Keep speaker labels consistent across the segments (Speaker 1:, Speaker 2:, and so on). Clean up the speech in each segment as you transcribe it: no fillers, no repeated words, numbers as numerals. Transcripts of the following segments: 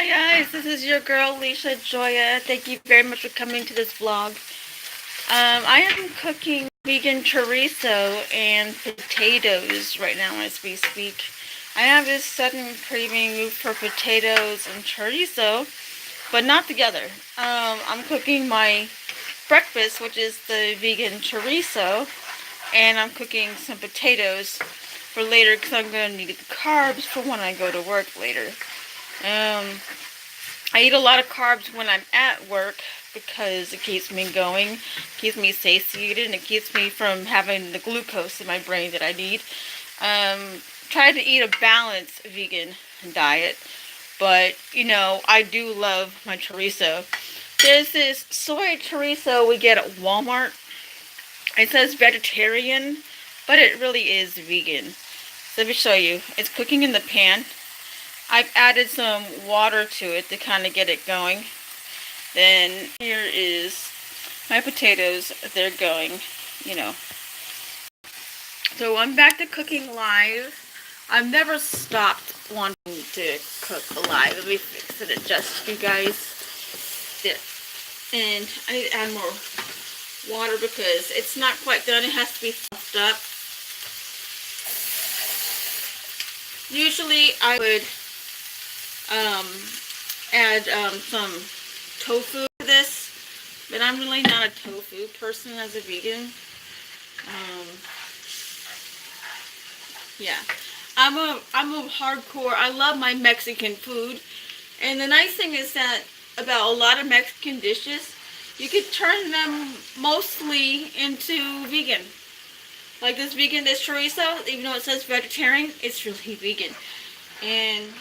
Speaker 1: guys, this is your girl Leisha Joya. Thank you very much for coming to this vlog. I am cooking vegan chorizo and potatoes right now as we speak. I have this sudden craving for potatoes and chorizo, but not together. I'm cooking my breakfast, which is the vegan chorizo, and I'm cooking some potatoes for later because I'm going to need the carbs for when I go to work later. I eat a lot of carbs when I'm at work because it keeps me going, keeps me satiated, and it keeps me from having the glucose in my brain that I need. Try to eat a balanced vegan diet, but you know, I do love my chorizo. There's this soy chorizo we get at Walmart. It says vegetarian, but it really is vegan. So let me show you. It's cooking in the pan. I've added some water to it to kind of get it going. Then here is my potatoes. They're going, you know. So I'm back to cooking live. I've never stopped wanting to cook live. Let me fix it, adjust for you guys. There. And I need to add more water because it's not quite done. It has to be fluffed up. Usually I would add some tofu to this, but I'm really not a tofu person as a vegan. Yeah, I'm a hardcore. I love my Mexican food, and the nice thing is that about a lot of Mexican dishes, you could turn them mostly into vegan. Like this chorizo, even though it says vegetarian, it's really vegan. And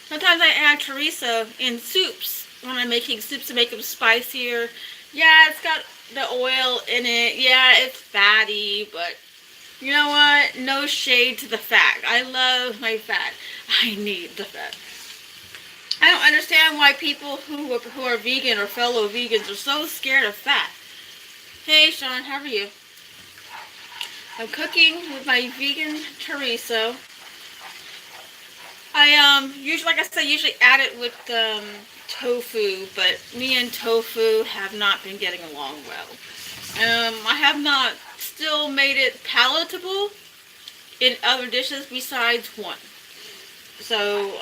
Speaker 1: sometimes I add chorizo in soups when I'm making soups to make them spicier. Yeah, it's got the oil in it. Yeah, it's fatty, but you know what? No shade to the fat. I love my fat. I need the fat. I don't understand why people who are vegan or fellow vegans are so scared of fat. Hey, Sean, how are you? I'm cooking with my vegan chorizo. I usually, like I said, usually add it with tofu, but me and tofu have not been getting along well. I have not still made it palatable in other dishes besides one. So,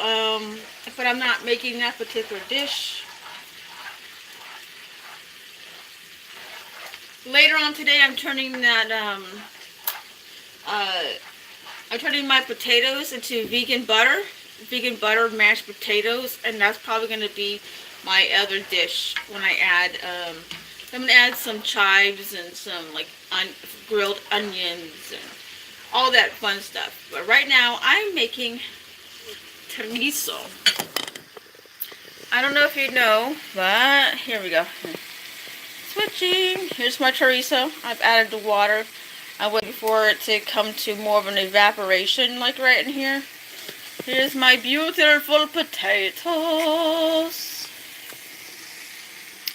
Speaker 1: but I'm not making that particular dish. Later on today, I'm turning that I'm turning my potatoes into vegan butter mashed potatoes, and that's probably going to be my other dish when I add, I'm going to add some chives and some like grilled onions and all that fun stuff. But right now, I'm making chorizo. I don't know if you know, but here we go. Switching. Here's my chorizo. I've added the water. I wait for it to come to more of an evaporation, like right in here. Here's my beautiful potatoes.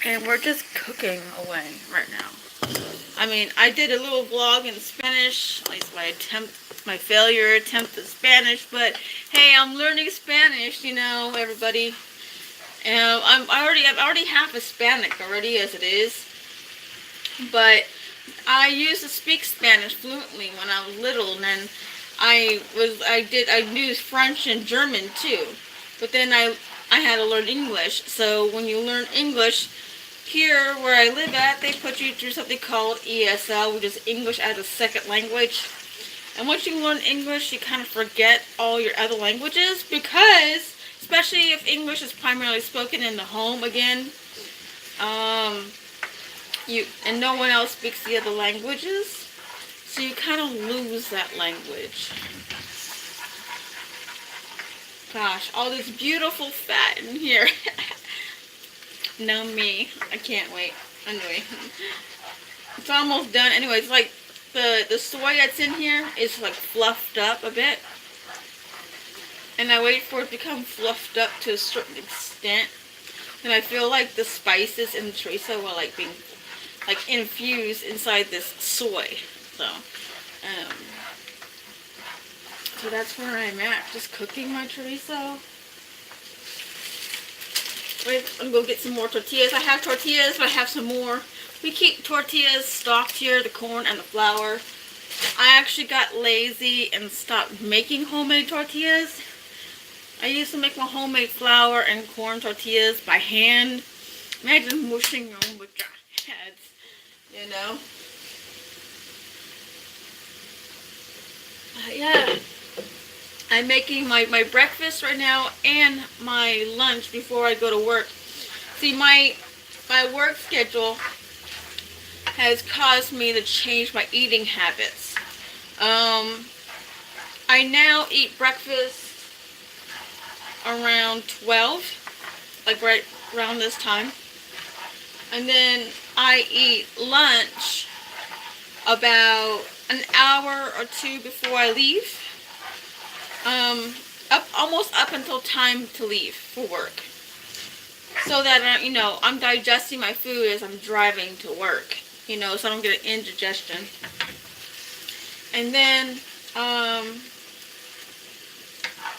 Speaker 1: And we're just cooking away right now. I mean, I did a little vlog in Spanish, at least my failure attempt at Spanish, but hey, I'm learning Spanish, you know, everybody. I'm already half Hispanic already as it is. But I used to speak Spanish fluently when I was little, and then I knew French and German too. But then I had to learn English. So when you learn English, here where I live at, they put you through something called ESL, which is English as a second language. And once you learn English, you kind of forget all your other languages, because especially if English is primarily spoken in the home again, and no one else speaks the other languages, so you kind of lose that language. Gosh, all this beautiful fat in here. No, me. I can't wait. Anyway, it's almost done. Anyway, it's like the soy that's in here is like fluffed up a bit. And I wait for it to become fluffed up to a certain extent. And I feel like the spices in the chorizo are like being like infused inside this soy. So that's where I'm at, just cooking my chorizo. Wait, I'm gonna go get some more tortillas. I have tortillas, but I have some more. We keep tortillas stocked here, the corn and the flour. I actually got lazy and stopped making homemade tortillas. I used to make my homemade flour and corn tortillas by hand. Imagine mushing them with your hands, you know. Yeah, I'm making my breakfast right now and my lunch before I go to work. See, my work schedule has caused me to change my eating habits. I now eat breakfast around 12, like right around this time. And then I eat lunch about an hour or two before I leave. Almost up until time to leave for work. So that, you know, I'm digesting my food as I'm driving to work. You know, so I don't get an indigestion. And then,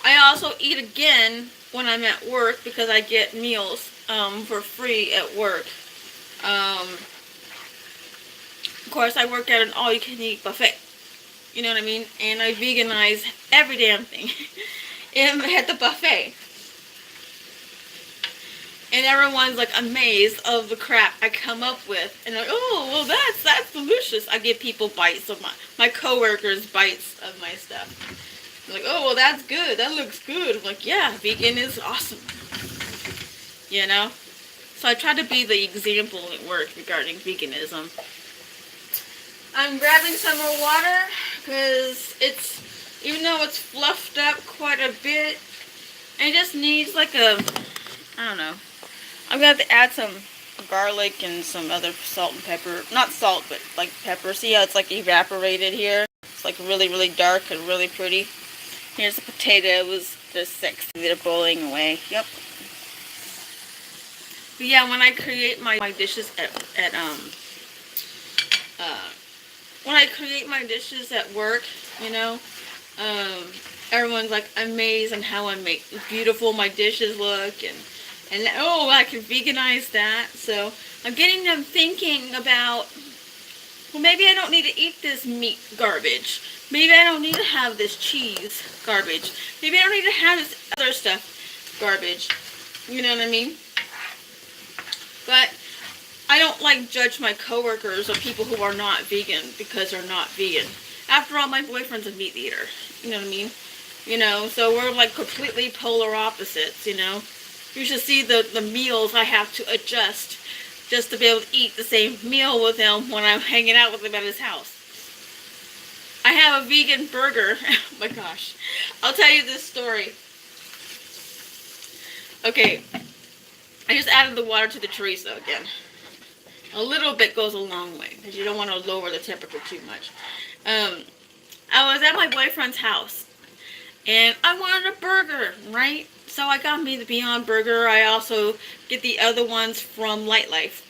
Speaker 1: I also eat again when I'm at work because I get meals for free at work. Of course, I work at an all-you-can-eat buffet. You know what I mean? And I veganize every damn thing at the buffet. And everyone's like amazed of the crap I come up with. And like, oh, well, that's delicious. I give people bites of my coworkers bites of my stuff. They're like, oh, well, that's good. That looks good. I'm like, yeah, vegan is awesome. You know? So I try to be the example at work regarding veganism. I'm grabbing some more water because it's, even though it's fluffed up quite a bit, it just needs like a, I don't know. I'm going to have to add some garlic and some other salt and pepper. Not salt, but like pepper. See how it's like evaporated here? It's like really, really dark and really pretty. Here's the potatoes. They're sexy. They're boiling away. Yep. But yeah, when I create my dishes when I create my dishes at work, you know, everyone's like amazed on how I make beautiful my dishes look, and oh, I can veganize that. So I'm getting them thinking about, well, maybe I don't need to eat this meat garbage. Maybe I don't need to have this cheese garbage. Maybe I don't need to have this other stuff garbage. You know what I mean? But I don't like judge my coworkers or people who are not vegan because they're not vegan. After all, my boyfriend's a meat eater. You know what I mean? You know, so we're like completely polar opposites, you know. You should see the meals I have to adjust just to be able to eat the same meal with him when I'm hanging out with him at his house. I have a vegan burger. Oh my gosh. I'll tell you this story. Okay. I just added the water to the chorizo again. A little bit goes a long way because you don't want to lower the temperature too much. I was at my boyfriend's house and I wanted a burger, right? So I got me the Beyond Burger. I also get the other ones from Light Life.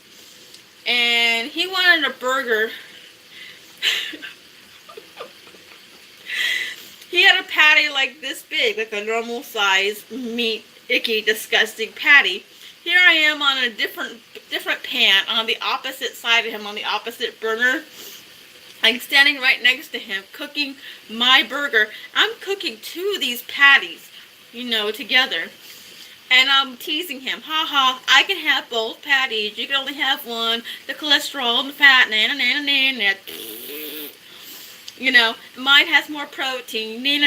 Speaker 1: And he wanted a burger. He had a patty like this big, like a normal size meat, icky, disgusting patty. Here I am on a different pan on the opposite side of him, on the opposite burner. I'm standing right next to him, cooking my burger. I'm cooking two of these patties, you know, together. And I'm teasing him. Ha ha, I can have both patties. You can only have one. The cholesterol and the fat, you know, mine has more protein, you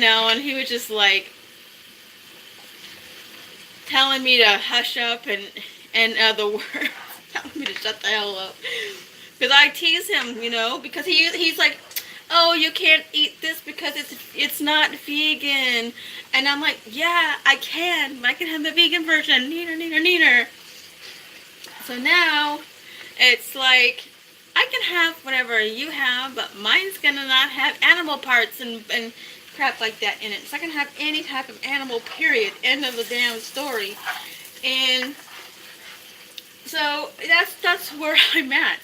Speaker 1: know, and he was just like telling me to hush up and other words, telling me to shut the hell up. Because I tease him, you know, because he's like, oh, you can't eat this because it's not vegan. And I'm like, yeah, I can, but I can have the vegan version, neener. So now it's like, I can have whatever you have, but mine's gonna not have animal parts and crap like that in it. It's not gonna have any type of animal, period. End of the damn story. And so that's where I'm at.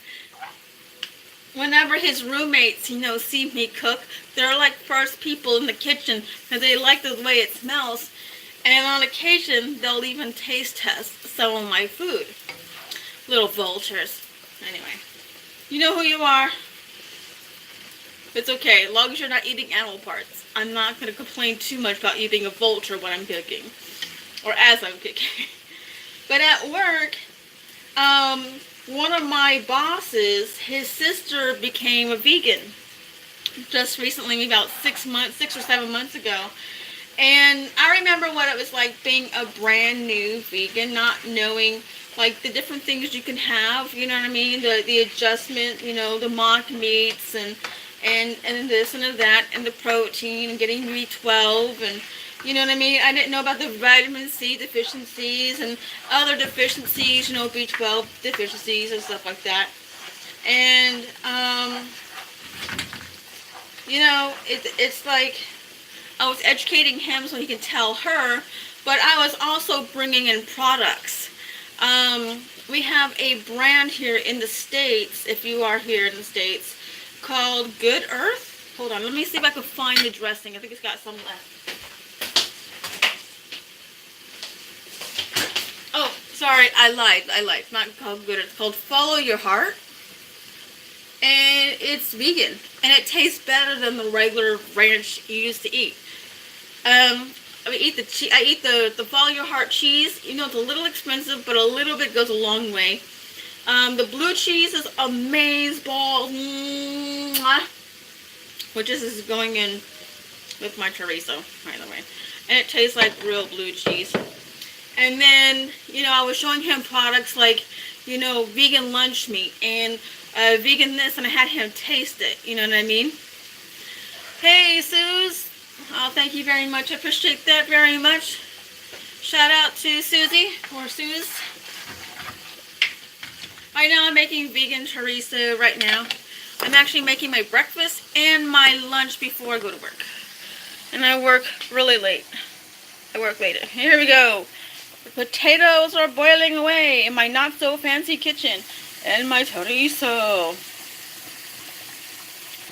Speaker 1: Whenever his roommates, you know, see me cook, they're like first people in the kitchen because they like the way it smells. And on occasion, they'll even taste test some of my food. Little vultures. Anyway, you know who you are. It's okay, as long as you're not eating animal parts. I'm not going to complain too much about you being a vulture when I'm cooking. Or as I'm cooking. But at work, one of my bosses, his sister became a vegan. Just recently, maybe about 6 or 7 months ago. And I remember what it was like being a brand new vegan, not knowing like the different things you can have, you know what I mean? The adjustment, you know, the mock meats and this and that, and the protein, and getting B12, and you know what I mean? I didn't know about the vitamin C deficiencies and other deficiencies, you know, B12 deficiencies and stuff like that. And, you know, it's like I was educating him so he can tell her, but I was also bringing in products. We have a brand here in the States, if you are here in the States, called Good Earth. Hold on, let me see if I can find the dressing. I think it's got some left. Oh, sorry, I lied. It's not called Good Earth. It's called Follow Your Heart. And it's vegan. And it tastes better than the regular ranch you used to eat. I eat the Follow Your Heart cheese. You know, it's a little expensive, but a little bit goes a long way. The blue cheese is amazeballs, which is going in with my chorizo, by the way. And it tastes like real blue cheese. And then, you know, I was showing him products like, you know, vegan lunch meat and vegan this, and I had him taste it, you know what I mean? Hey, Suze. Oh, thank you very much. I appreciate that very much. Shout out to Susie, or Suze. Right now I'm making vegan chorizo right now. I'm actually making my breakfast and my lunch before I go to work. And I work really late. I work later. Here we go. The potatoes are boiling away in my not so fancy kitchen. And my chorizo.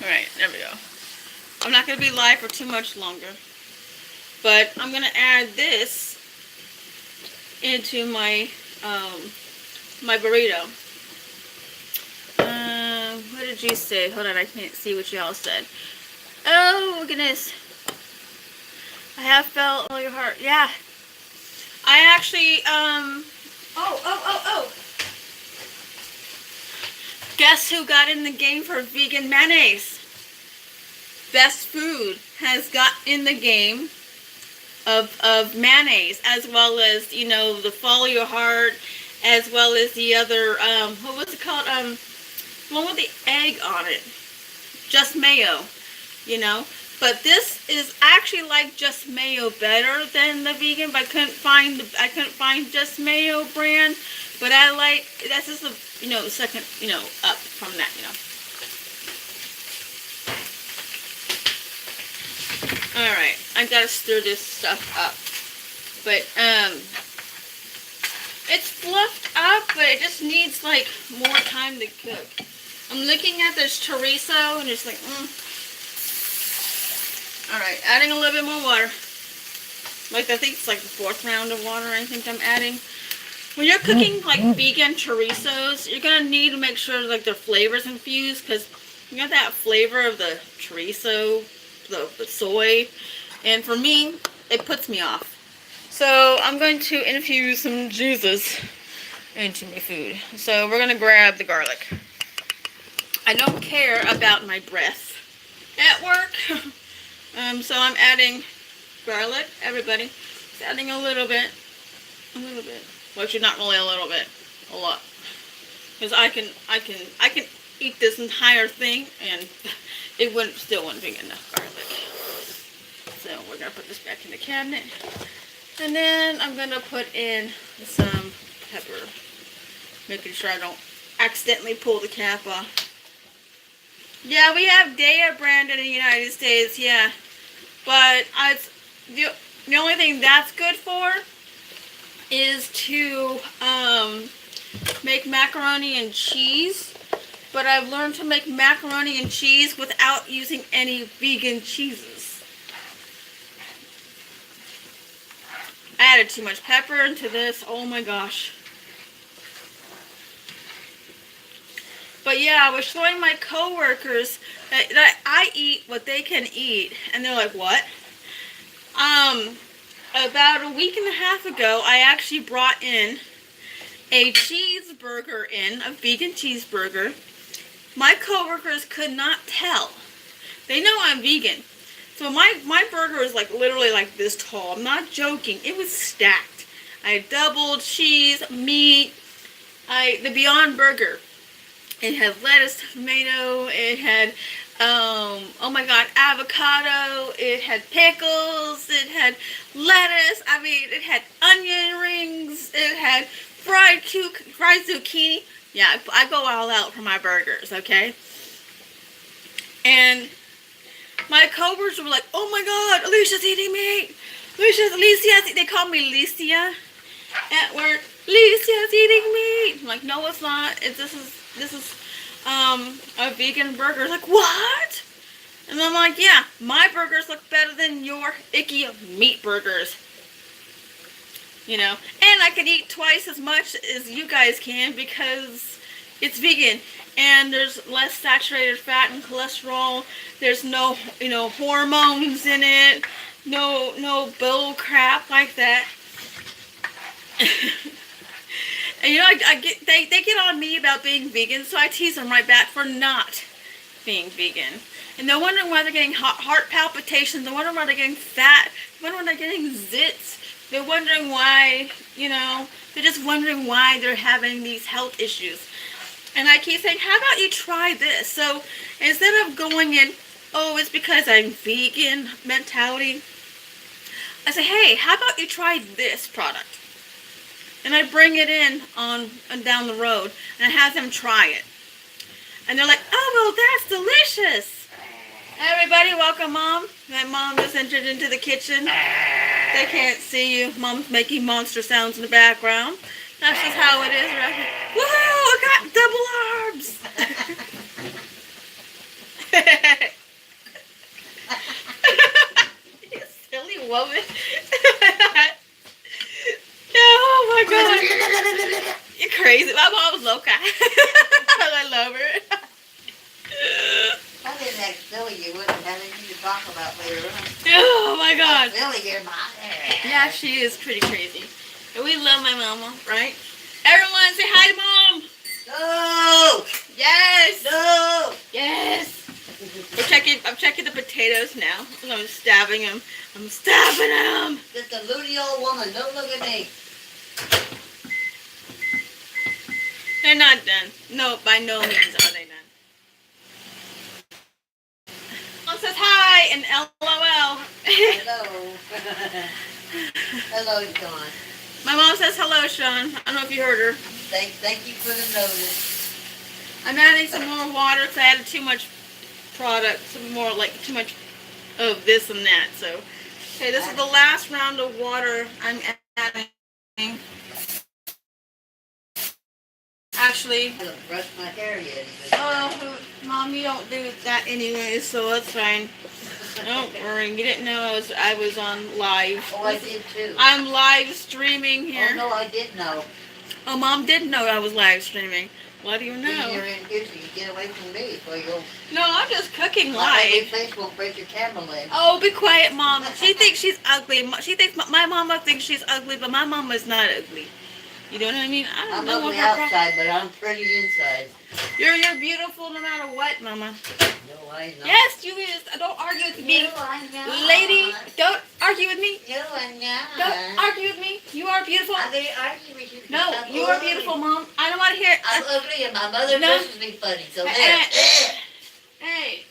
Speaker 1: Alright, there we go. I'm not going to be live for too much longer. But I'm going to add this into my my burrito. What did you say? Hold on, I can't see what y'all said. Oh, goodness. I have felt all your heart. Yeah. I actually, Guess who got in the game for vegan mayonnaise? Best Food has got in the game of mayonnaise, as well as, you know, the Follow Your Heart, as well as the other, what was it called? One with the egg on it. Just Mayo, you know. But this is actually like Just Mayo better than the vegan, but I couldn't find Just Mayo brand. But I like, that's just the, you know, second, you know, up from that, you know. Alright, I gotta stir this stuff up. But, it's fluffed up, but it just needs, like, more time to cook. I'm looking at this chorizo, and it's like, Alright, adding a little bit more water. Like, I think it's like the 4th round of water I think I'm adding. When you're cooking, like, vegan chorizos, you're gonna need to make sure, like, their flavor's infused, because you got that flavor of the chorizo, the soy, and for me, it puts me off. So, I'm going to infuse some juices into my food. So, we're gonna grab the garlic. I don't care about my breath at work. So I'm adding garlic, everybody. Just adding a little bit. Well, actually not really a little bit, a lot. Because I can eat this entire thing and it still wouldn't be enough garlic. So we're gonna put this back in the cabinet. And then I'm gonna put in some pepper. Making sure I don't accidentally pull the cap off. Yeah, we have Daya brand in the United States, yeah. But the only thing that's good for is to make macaroni and cheese. But I've learned to make macaroni and cheese without using any vegan cheeses. I added too much pepper into this. Oh my gosh. But yeah, I was showing my coworkers that I eat what they can eat, and they're like, "What?" About a week and a half ago, I actually brought in a cheeseburger a vegan cheeseburger. My coworkers could not tell. They know I'm vegan. So my burger is like literally like this tall. I'm not joking. It was stacked. I had double cheese, meat, the Beyond Burger. It had lettuce, tomato, it had, oh my god, avocado, it had pickles, it had lettuce, I mean, it had onion rings, it had fried zucchini. Yeah, I go all out for my burgers, okay? And my coworkers were like, "Oh my god, Alicia's eating meat. Alicia's, they call me Alicia at work. Alicia's eating meat." I'm like, "No, it's not. This is a vegan burger." Like, "What?" And I'm like, "Yeah, my burgers look better than your icky meat burgers. You know, and I can eat twice as much as you guys can because it's vegan, and there's less saturated fat and cholesterol. There's no, hormones in it. No bull crap like that." And they get on me about being vegan, so I tease them right back for not being vegan. And they're wondering why they're getting heart palpitations. They're wondering why they're getting fat. They're wondering why they're getting zits. They're wondering why, they're just wondering why they're having these health issues. And I keep saying, "How about you try this?" So instead of going in, "Oh, it's because I'm vegan" mentality, I say, "Hey, how about you try this product?" And I bring it in down the road, and I have them try it. And they're like, "Oh, well, that's delicious." Everybody, welcome Mom. My mom just entered into the kitchen. They can't see you. Mom's making monster sounds in the background. That's just how it is right here. Woohoo! I got double arms! You silly woman. Oh my god. You're crazy. My mom's loca. I love her.
Speaker 2: I didn't act silly. You wouldn't have anything to talk about later on.
Speaker 1: Oh my god.
Speaker 2: Silly, your mom.
Speaker 1: Yeah, she is pretty crazy. And we love my mama, right? Everyone say hi to Mom.
Speaker 2: No!
Speaker 1: Yes.
Speaker 2: No!
Speaker 1: Yes. I'm checking the potatoes now. I'm stabbing them. I'm stabbing them.
Speaker 2: Just a loony old woman. Don't look at me.
Speaker 1: They're not done. No, by no means are they done. Mom says hi and LOL.
Speaker 2: Hello. Hello, John.
Speaker 1: My mom says hello, Sean. I don't know if you heard her.
Speaker 2: Thank you for the notice.
Speaker 1: I'm adding some more water because I added too much product, too much of this and that. So, okay, this is the last round of water I'm adding. Actually,
Speaker 2: I haven't brushed my hair yet.
Speaker 1: oh, Mom, you don't do that anyway, so that's fine. Don't worry, you didn't know I was on live.
Speaker 2: Oh, I did too.
Speaker 1: I'm live streaming here.
Speaker 2: Oh, no, I did know.
Speaker 1: Oh, Mom did know I was live streaming. What do you know?
Speaker 2: You're in here, so you get away from me, so you'll...
Speaker 1: No, I'm just cooking
Speaker 2: My
Speaker 1: live.
Speaker 2: ugly face won't break your camera leg.
Speaker 1: Oh, be quiet, Mom. She thinks she's ugly. She thinks my mama thinks she's ugly, but my mama's not ugly. You know what I mean? I don't
Speaker 2: I'm
Speaker 1: know
Speaker 2: ugly
Speaker 1: what her problem.
Speaker 2: outside, but I'm pretty inside.
Speaker 1: You're beautiful no matter what, Mama.
Speaker 2: No, I'm not.
Speaker 1: Yes, you is. Don't argue with me.
Speaker 2: No, I'm not.
Speaker 1: Lady, don't argue with me.
Speaker 2: No, I'm not.
Speaker 1: Don't argue with me. You are beautiful.
Speaker 2: I'm going to argue with you.
Speaker 1: No,
Speaker 2: I'm
Speaker 1: you are
Speaker 2: ugly.
Speaker 1: beautiful, Mom. I don't want to hear it.
Speaker 2: I'm ugly and my mother
Speaker 1: No.
Speaker 2: dresses me funny, so there.
Speaker 1: Hey.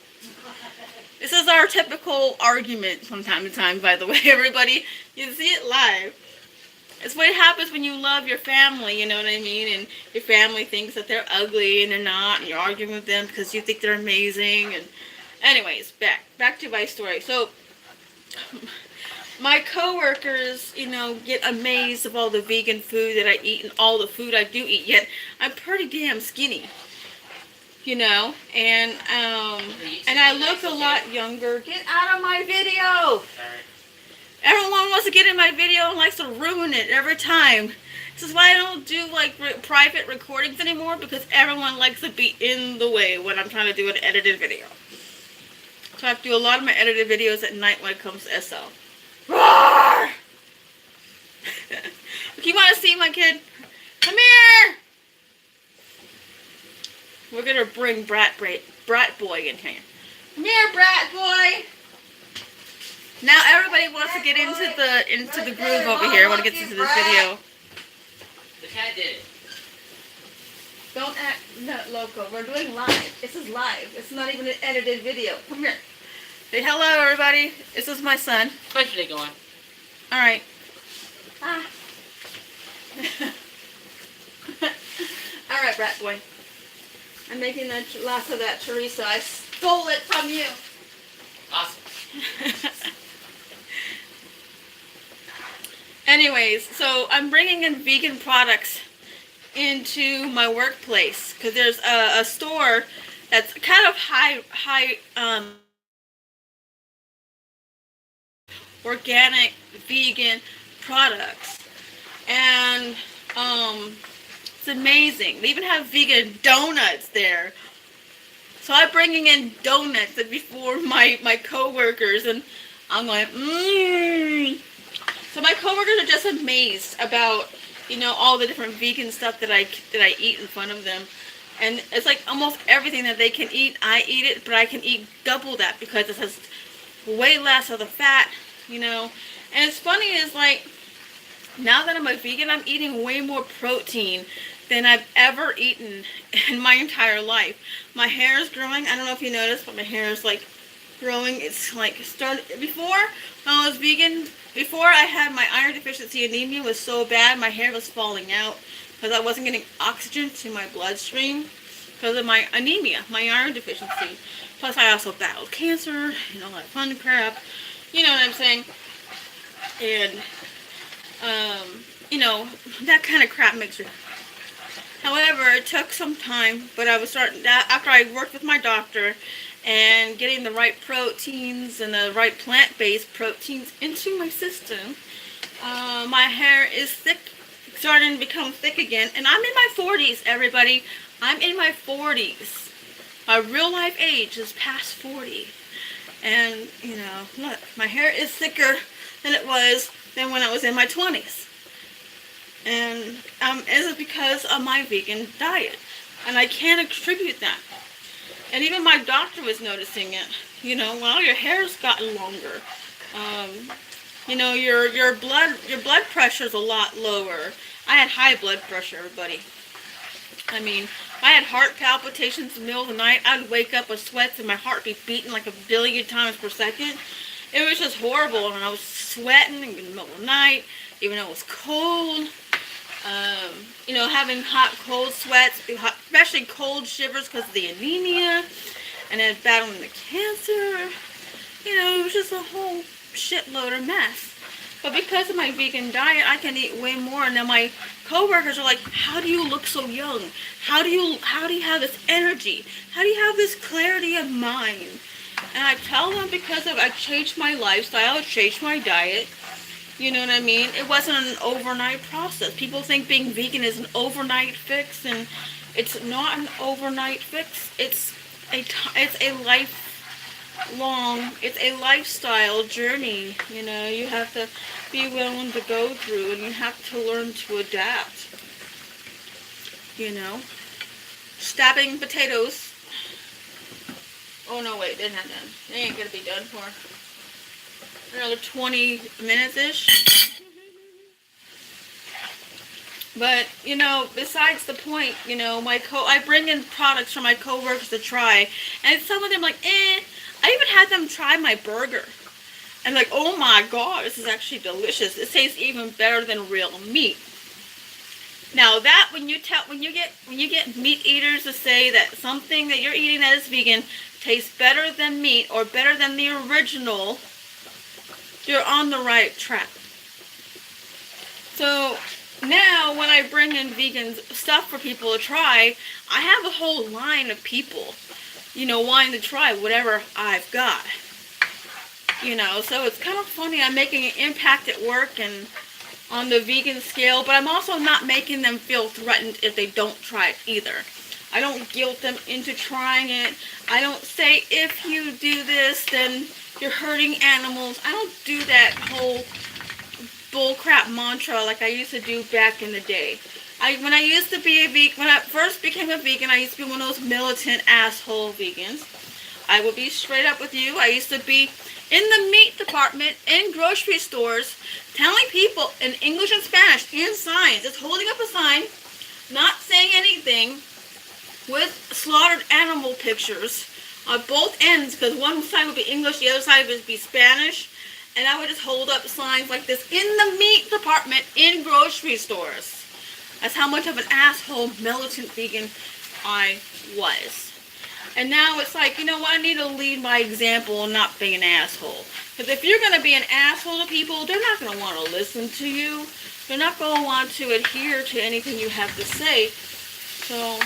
Speaker 1: This is our typical argument from time to time, by the way, everybody. You see it live. It's what happens when you love your family, you know what I mean? And your family thinks that they're ugly and they're not, and you're arguing with them because you think they're amazing. And anyways, back to my story. So my coworkers, get amazed of all the vegan food that I eat and all the food I do eat. Yet I'm pretty damn skinny, and I look a lot younger. Get out of my video. Everyone wants to get in my video and likes to ruin it every time. This is why I don't do like private recordings anymore, because everyone likes to be in the way when I'm trying to do an edited video. So I have to do a lot of my edited videos at night when it comes to SL. Roar! You want to see my kid? Come here! We're gonna bring Brat Boy in here. Come here, Brat Boy! Now everybody wants to get into the groove over here. I want to get into this video.
Speaker 3: The cat did it.
Speaker 1: Don't act not loco. We're doing live. This is live. It's not even an edited video. Come here. Say hello, everybody. This is my son.
Speaker 3: Where's they going?
Speaker 1: All right. Ah. All right, Brat Boy. I'm making the last of that chorizo. I stole it from you.
Speaker 3: Awesome.
Speaker 1: Anyways, so I'm bringing in vegan products into my workplace because there's a store that's kind of high organic vegan products, and it's amazing. They even have vegan donuts there. So I'm bringing in donuts before my coworkers, and I'm like, So my coworkers are just amazed about, you know, all the different vegan stuff that I eat in front of them. And it's like almost everything that they can eat, I eat it, but I can eat double that because it has way less of the fat, you know. And it's funny is like, now that I'm a vegan, I'm eating way more protein than I've ever eaten in my entire life. My hair is growing. I don't know if you noticed, but my hair is like growing. It's like started before when I was vegan. Before I had my iron deficiency anemia was so bad, my hair was falling out because I wasn't getting oxygen to my bloodstream because of my anemia, my iron deficiency. Plus I also battled cancer and all that fun crap. You know what I'm saying? And, you know, that kind of crap makes you. However, it took some time, but I was starting that after I worked with my doctor and getting the right proteins and the right plant-based proteins into my system. My hair is thick, starting to become thick again, and I'm in my 40s, everybody. I'm in my 40s. My real life age is past 40. And, you know, look, my hair is thicker than it was than when I was in my 20s. And this is because of my vegan diet. And I can't attribute that. And even my doctor was noticing it. You know, well, your hair's gotten longer. You know, your blood pressure's a lot lower. I had high blood pressure, everybody. I mean, I had heart palpitations in the middle of the night. I'd wake up with sweats and my heart be beating like 1 billion times per second. It was just horrible, and I was sweating in the middle of the night, even though it was cold. You know, having hot, cold sweats, especially cold shivers because of the anemia, and then battling the cancer. You know, it was just a whole shitload of mess. But because of my vegan diet, I can eat way more. And then my coworkers are like, "How do you look so young? How do you have this energy? How do you have this clarity of mind?" And I tell them because I changed my lifestyle, I changed my diet. You know what I mean? It wasn't an overnight process. People think being vegan is an overnight fix, and it's not an overnight fix. It's a lifelong, it's a lifestyle journey. You know, you have to be willing to go through, and you have to learn to adapt. You know, stabbing potatoes. Oh no, wait, they're not done. They ain't gonna be done for another 20 minutes-ish. But, you know, besides the point, you know, I bring in products for my coworkers to try, and some of them like, I even had them try my burger. And like, oh my god, this is actually delicious. It tastes even better than real meat. Now that when you get meat eaters to say that something that you're eating that is vegan tastes better than meat or better than the original, you're on the right track. So now when I bring in vegan stuff for people to try, I have a whole line of people, you know, wanting to try whatever I've got. You know, so it's kind of funny. I'm making an impact at work and on the vegan scale, but I'm also not making them feel threatened if they don't try it either. I don't guilt them into trying it. I don't say, if you do this, then you're hurting animals. I don't do that whole bullcrap mantra like I used to do back in the day. When I used to be a vegan, when I first became a vegan, I used to be one of those militant asshole vegans. I will be straight up with you. I used to be in the meat department in grocery stores telling people in English and Spanish and signs, just holding up a sign, not saying anything, with slaughtered animal pictures on both ends, because one side would be English, the other side would be Spanish, and I would just hold up signs like this in the meat department in grocery stores. That's how much of an asshole militant vegan I was. And now it's like, you know what, I need to lead by example and not be an asshole. Because if you're going to be an asshole to people, they're not going to want to listen to you. They're not going to want to adhere to anything you have to say. So,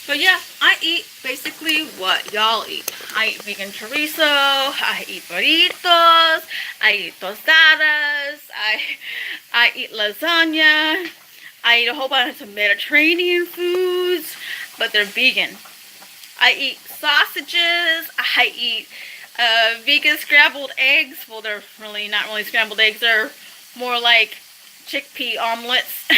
Speaker 1: but yeah, I eat basically what y'all eat. I eat vegan chorizo, I eat burritos, I eat tostadas, I eat lasagna, I eat a whole bunch of Mediterranean foods, but they're vegan. I eat sausages, I eat vegan scrambled eggs. Well, they're really not really scrambled eggs, they're more like chickpea omelets.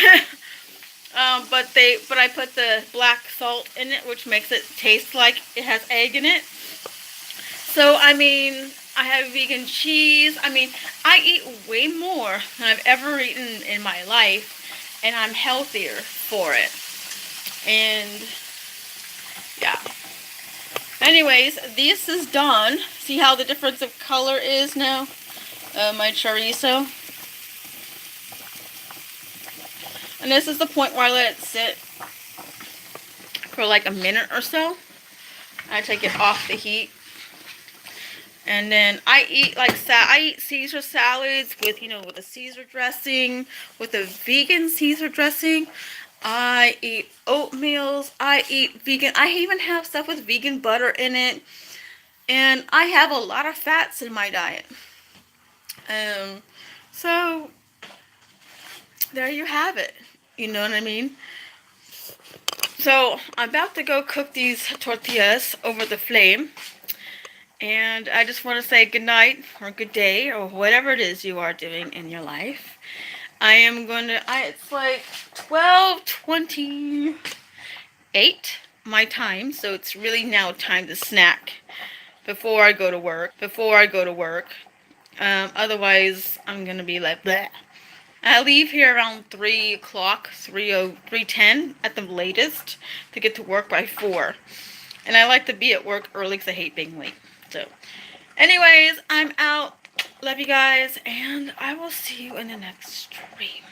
Speaker 1: But I put the black salt in it, which makes it taste like it has egg in it. So, I mean, I have vegan cheese. I mean, I eat way more than I've ever eaten in my life, and I'm healthier for it. And, yeah. Anyways, this is done. See how the difference of color is now? My chorizo. And this is the point where I let it sit for like a minute or so. I take it off the heat. And then I eat I eat Caesar salads with, you know, with a Caesar dressing, with a vegan Caesar dressing. I eat oatmeals. I eat vegan. I even have stuff with vegan butter in it. And I have a lot of fats in my diet. So there you have it. You know what I mean? So I'm about to go cook these tortillas over the flame. And I just want to say good night or good day or whatever it is you are doing in your life. I am going to, it's like 12:28 my time. So it's really now time to snack before I go to work. Otherwise, I'm going to be like, bleh. I leave here around 3 o'clock, 3:10 at the latest, to get to work by 4. And I like to be at work early because I hate being late. So, anyways, I'm out. Love you guys, and I will see you in the next stream.